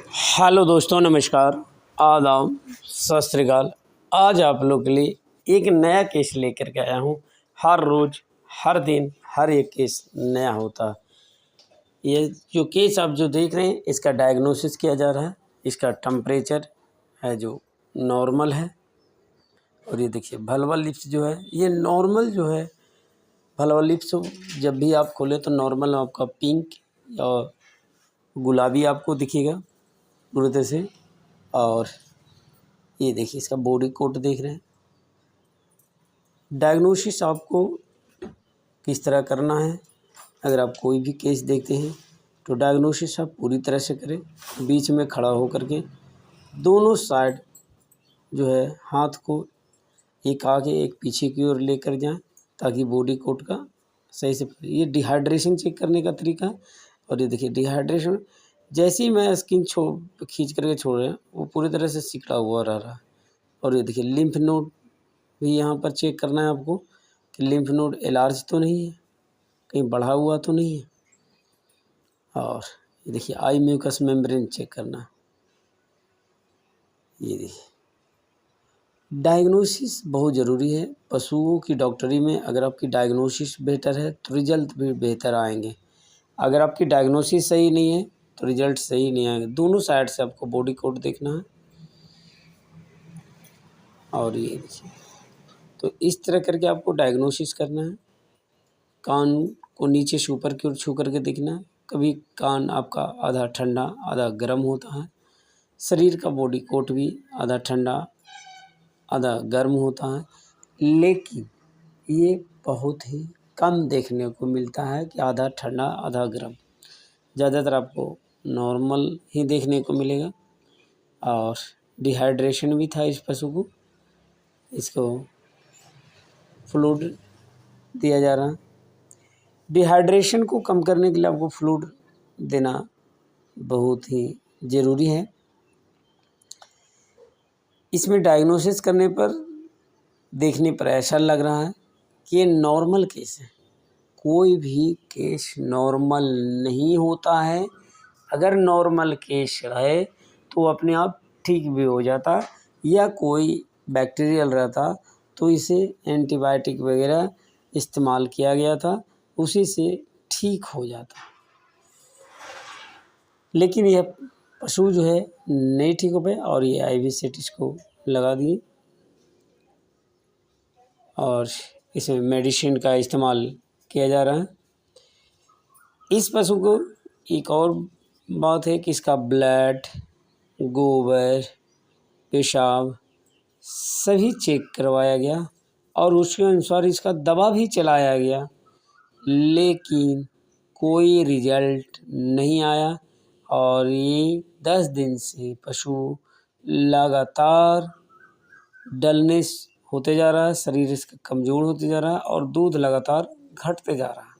Hello दोस्तों, नमस्कार, आदाब, सत श्री अकाल। आज आप लोग के लिए एक नया केस लेकर के आया हूँ। हर रोज़, हर दिन, हर एक केस नया होता है। ये जो केस आप जो देख रहे हैं, इसका डायग्नोसिस किया जा रहा है। इसका टेम्परेचर है जो नॉर्मल है। और ये देखिए वल्वल लिप्स जो है, ये नॉर्मल जो है वल्वल लिप्स। जब भी आप खोले तो नॉर्मल आपका पिंक और गुलाबी आपको दिखेगा पूरी तरह से। और ये देखिए इसका बॉडी कोट देख रहे हैं। डायग्नोसिस आपको किस तरह करना है, अगर आप कोई भी केस देखते हैं तो डायग्नोसिस आप पूरी तरह से करें। बीच में खड़ा होकर के दोनों साइड जो है हाथ को एक आगे एक पीछे की ओर लेकर जाएं, ताकि बॉडी कोट का सही से। ये डिहाइड्रेशन चेक करने का तरीका। और ये देखिए डिहाइड्रेशन, जैसे ही मैं स्किन खींच करके छोड़ रहे हैं, वो पूरी तरह से सिकुड़ा हुआ रह रहा है। और ये देखिए लिम्फ नोड भी यहाँ पर चेक करना है आपको कि लिम्फ नोड एलार्ज तो नहीं है, कहीं बढ़ा हुआ तो नहीं है। और ये देखिए आई म्यूकस मेम्ब्रेन चेक करना है। ये देखिए डायग्नोसिस बहुत ज़रूरी है पशुओं की डॉक्टरी में। अगर आपकी डायग्नोसिस बेहतर है तो रिजल्ट भी बेहतर आएंगे। अगर आपकी डायग्नोसिस सही नहीं है तो रिजल्ट सही नहीं आएंगे। दोनों साइड से आपको बॉडी कोट देखना है। और ये देखिए, तो इस तरह करके आपको डायग्नोसिस करना है। कान को नीचे से ऊपर की ओर छू करके देखना है। कभी कान आपका आधा ठंडा आधा गर्म होता है। शरीर का बॉडी कोट भी आधा ठंडा आधा गर्म होता है, लेकिन ये बहुत ही कम देखने को मिलता है कि आधा ठंडा आधा गर्म। ज़्यादातर आपको नॉर्मल ही देखने को मिलेगा। और डिहाइड्रेशन भी था इस पशु को, इसको फ्लूइड दिया जा रहा है। डिहाइड्रेशन को कम करने के लिए आपको फ्लूइड देना बहुत ही ज़रूरी है। इसमें डायग्नोसिस करने पर, देखने पर ऐसा लग रहा है कि ये नॉर्मल केस है। कोई भी केस नॉर्मल नहीं होता है। अगर नॉर्मल केस है तो अपने आप ठीक भी हो जाता, या कोई बैक्टीरियल रहता तो इसे एंटीबायोटिक वगैरह इस्तेमाल किया गया था, उसी से ठीक हो जाता। लेकिन यह पशु जो है नहीं ठीक हो पाए, और ये IV सेट इसको लगा दिए। और इसमें मेडिसिन का इस्तेमाल किया जा रहा है। इस पशु को एक और बात है कि इसका ब्लड, गोबर, पेशाब सभी चेक करवाया गया और उसके अनुसार इसका दवा भी चलाया गया, लेकिन कोई रिजल्ट नहीं आया। और ये 10 दिन से पशु लगातार डलनेस होते जा रहा है, शरीर इसका कमज़ोर होते जा रहा है और दूध लगातार घटते जा रहा है।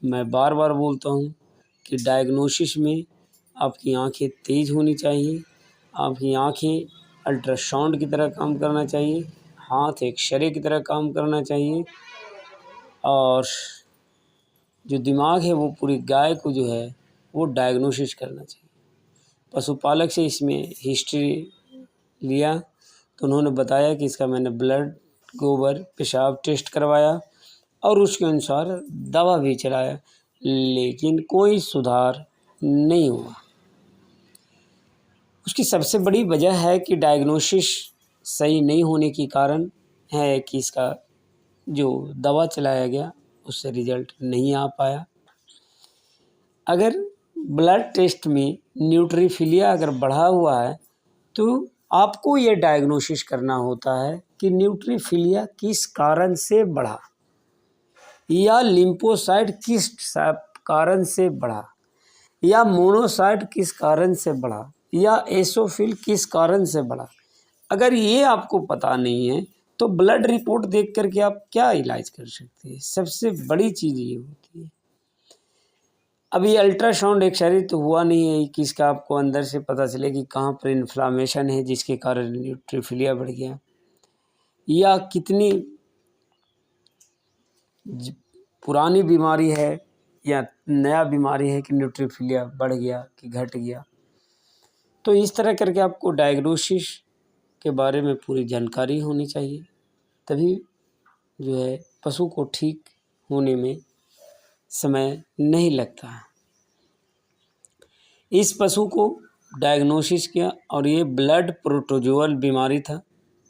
मैं बार बार बोलता हूँ कि डायग्नोसिस में आपकी आंखें तेज़ होनी चाहिए, आपकी आंखें अल्ट्रासाउंड की तरह काम करना चाहिए, हाथ एक्सरे की तरह काम करना चाहिए। और जो दिमाग है वो पूरी गाय को जो है वो डायग्नोसिस करना चाहिए। पशुपालक से इसमें हिस्ट्री लिया तो उन्होंने बताया कि इसका मैंने ब्लड, गोबर, पेशाब टेस्ट करवाया और उसके अनुसार दवा भी चलाया, लेकिन कोई सुधार नहीं हुआ। उसकी सबसे बड़ी वजह है कि डायग्नोसिस सही नहीं होने के कारण है कि इसका जो दवा चलाया गया उससे रिजल्ट नहीं आ पाया। अगर ब्लड टेस्ट में न्यूट्रोफिलिया अगर बढ़ा हुआ है तो आपको ये डायग्नोसिस करना होता है कि न्यूट्रोफिलिया किस कारण से बढ़ा, या लिम्फोसाइट किस कारण से बढ़ा, या मोनोसाइट किस कारण से बढ़ा, या एसोफिल किस कारण से बढ़ा। अगर ये आपको पता नहीं है तो ब्लड रिपोर्ट देख करके आप क्या इलाज कर सकते हैं। सबसे बड़ी चीज़ ये होती है। अभी अल्ट्रासाउंड एक्सरे तो हुआ नहीं है कि इसका आपको अंदर से पता चले कि कहाँ पर इन्फ्लामेशन है जिसके कारण न्यूट्रोफिलिया बढ़ गया, या कितनी पुरानी बीमारी है या नया बीमारी है कि न्यूट्रोफिलिया बढ़ गया कि घट गया। तो इस तरह करके आपको डायग्नोसिस के बारे में पूरी जानकारी होनी चाहिए, तभी जो है पशु को ठीक होने में समय नहीं लगता है। इस पशु को डायग्नोसिस किया और ये ब्लड प्रोटोजोअल बीमारी था,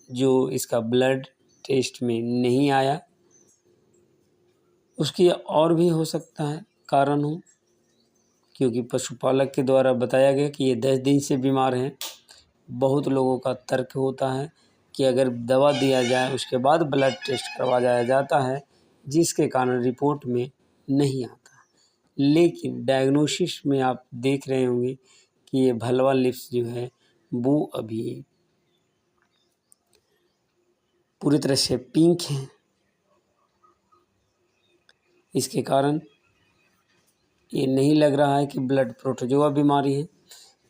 जो इसका ब्लड टेस्ट में नहीं आया। उसकी और भी हो सकता है कारण हो, क्योंकि पशुपालक के द्वारा बताया गया कि ये 10 दिन से बीमार हैं। बहुत लोगों का तर्क होता है कि अगर दवा दिया जाए उसके बाद ब्लड टेस्ट करवाया जाता है, जिसके कारण रिपोर्ट में नहीं आता। लेकिन डायग्नोसिस में आप देख रहे होंगे कि ये भलवा लिप्स जो है वो अभी पूरी तरह से पिंक है। इसके कारण ये नहीं लग रहा है कि ब्लड प्रोटोजोआ बीमारी है,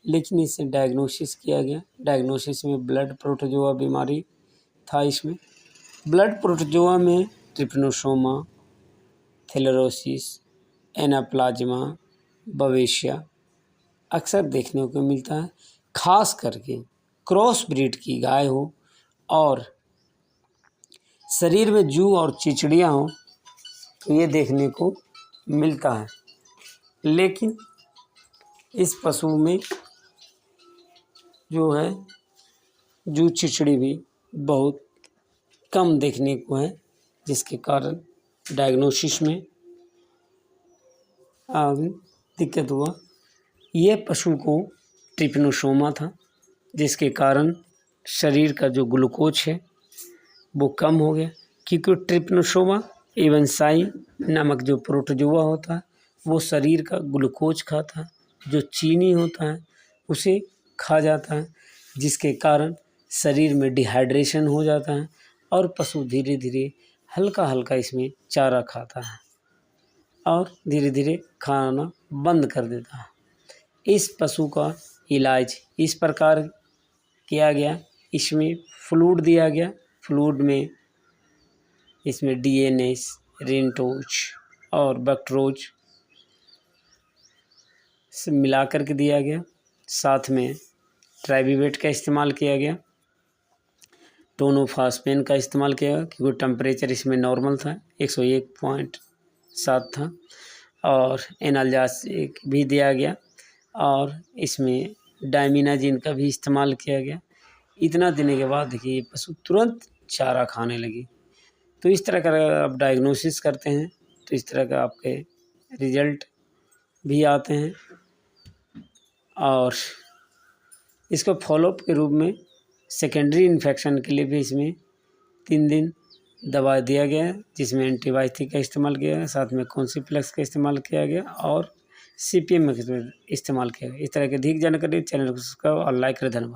लेकिन इसे डायग्नोसिस किया गया। डायग्नोसिस में ब्लड प्रोटोजोआ बीमारी था। इसमें ब्लड प्रोटोजोआ में ट्रिपनोसोमा, थैलेरोसिस, एनाप्लाज्मा, बवेशिया अक्सर देखने को मिलता है। खास करके क्रॉस ब्रीड की गाय हो और शरीर में जू और चिचड़ियाँ हों तो ये देखने को मिलता है। लेकिन इस पशु में जो है जू चिचड़ी भी बहुत कम देखने को है, जिसके कारण डायग्नोसिस में दिक्कत हुआ। ये पशु को ट्रिपनोसोमा था, जिसके कारण शरीर का जो ग्लूकोज है वो कम हो गया, क्योंकि ट्रिपनोसोमा एवंसाई नामक जो प्रोटोजोआ होता है वो शरीर का ग्लूकोज खाता है, जो चीनी होता है उसे खा जाता है, जिसके कारण शरीर में डिहाइड्रेशन हो जाता है और पशु धीरे धीरे हल्का हल्का इसमें चारा खाता है और धीरे धीरे खाना बंद कर देता है। इस पशु का इलाज इस प्रकार किया गया, इसमें फ्लूइड दिया गया। फ्लूइड में इसमें DNS, रेंटोज और बैक्ट्रोज से मिला करके दिया गया। साथ में ट्राइबीवेट का इस्तेमाल किया गया, टोनोफास्पेन का इस्तेमाल किया गया, क्योंकि टेम्परेचर इसमें नॉर्मल था, 101.7 था, और एनाल्जासिक भी दिया गया और इसमें डायमिनाजिन का भी इस्तेमाल किया गया। इतना देने के बाद देखिए ये पशु तुरंत चारा खाने लगी। तो इस तरह का अगर आप डायग्नोसिस करते हैं तो इस तरह का आपके रिजल्ट भी आते हैं। और इसको फॉलोअप के रूप में सेकेंडरी इन्फेक्शन के लिए भी इसमें 3 दिन दवा दिया गया है, जिसमें एंटीबायोटिक का इस्तेमाल किया गया, साथ में कॉन्सिप्लेक्स का इस्तेमाल किया गया और CPM का इस्तेमाल किया गया। इस तरह की अधिक जानकारी चैनल को सब्सक्राइब और लाइक करें। धन्यवाद।